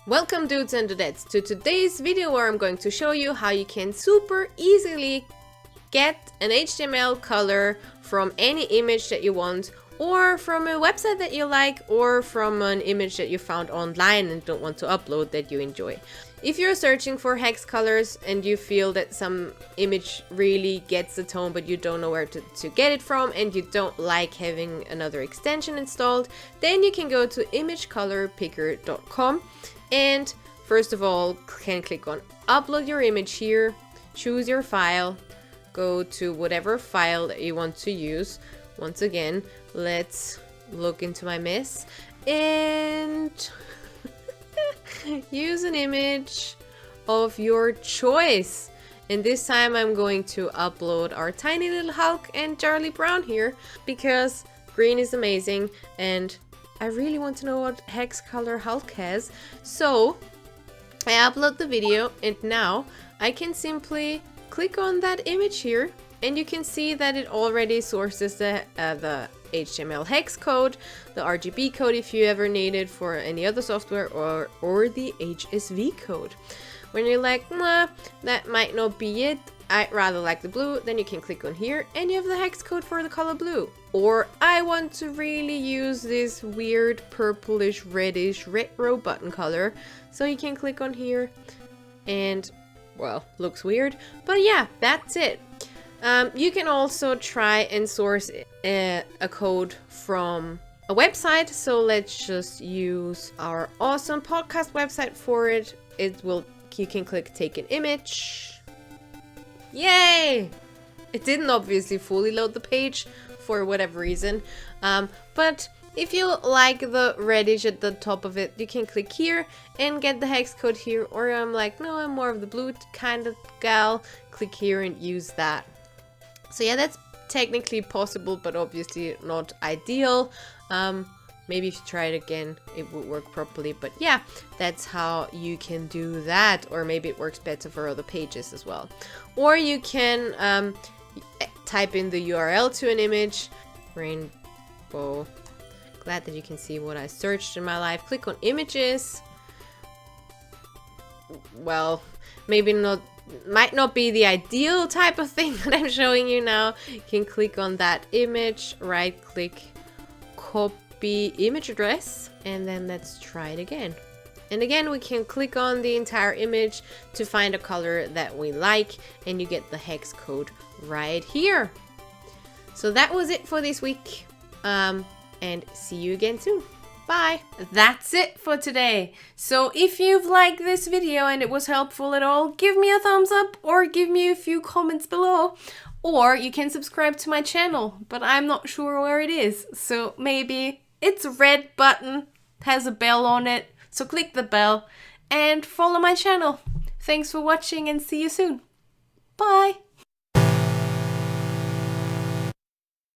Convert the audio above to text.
Welcome dudes and dudettes to today's video where I'm going to show you how you can super easily get an HTML color from any image that you want, or from a website that you like, or from an image that you found online and don't want to upload that you enjoy. If you're searching for hex colors and you feel that some image really gets the tone but you don't know where to get it from, and you don't like having another extension installed, then you can go to imagecolorpicker.com and first of all can click on upload your image here, choose your file, go to whatever file that you want to use. Once again, let's look into my mess and use an image of your choice. And this time I'm going to upload our tiny little Hulk and Charlie Brown here because green is amazing and I really want to know what hex color Hulk has. So I upload the video and now I can simply click on that image here and you can see that it already sources the HTML hex code, the RGB code if you ever need it for any other software, or the HSV code. When you're like, nah, that might not be it, I'd rather like the blue, then you can click on here and you have the hex code for the color blue. Or I want to really use this weird purplish reddish retro button color, so you can click on here and, well, looks weird, but yeah, that's it. You can also try and source a code from a website, so let's just use our awesome podcast website for it. You can click take an image. Yay! It didn't obviously fully load the page for whatever reason, but if you like the reddish at the top of it, you can click here and get the hex code here. Or I'm like, no, I'm more of the blue kind of gal, click here and use that. So yeah, that's technically possible, but obviously not ideal. Maybe if you try it again, it would work properly. But yeah, that's how you can do that. Or maybe it works better for other pages as well. Or you can type in the URL to an image. Rainbow. Glad that you can see what I searched in my life. Click on images. Well, maybe not. Might not be the ideal type of thing that I'm showing you now. You can click on that image, right click, copy image address, and then let's try it again. And again, we can click on the entire image to find a color that we like, and you get the hex code right here. So that was it for this week, and see you again soon. Bye! That's it for today. So if you've liked this video and it was helpful at all, give me a thumbs up or give me a few comments below. Or you can subscribe to my channel, but I'm not sure where it is. So maybe it's a red button, has a bell on it. So click the bell and follow my channel. Thanks for watching and see you soon. Bye!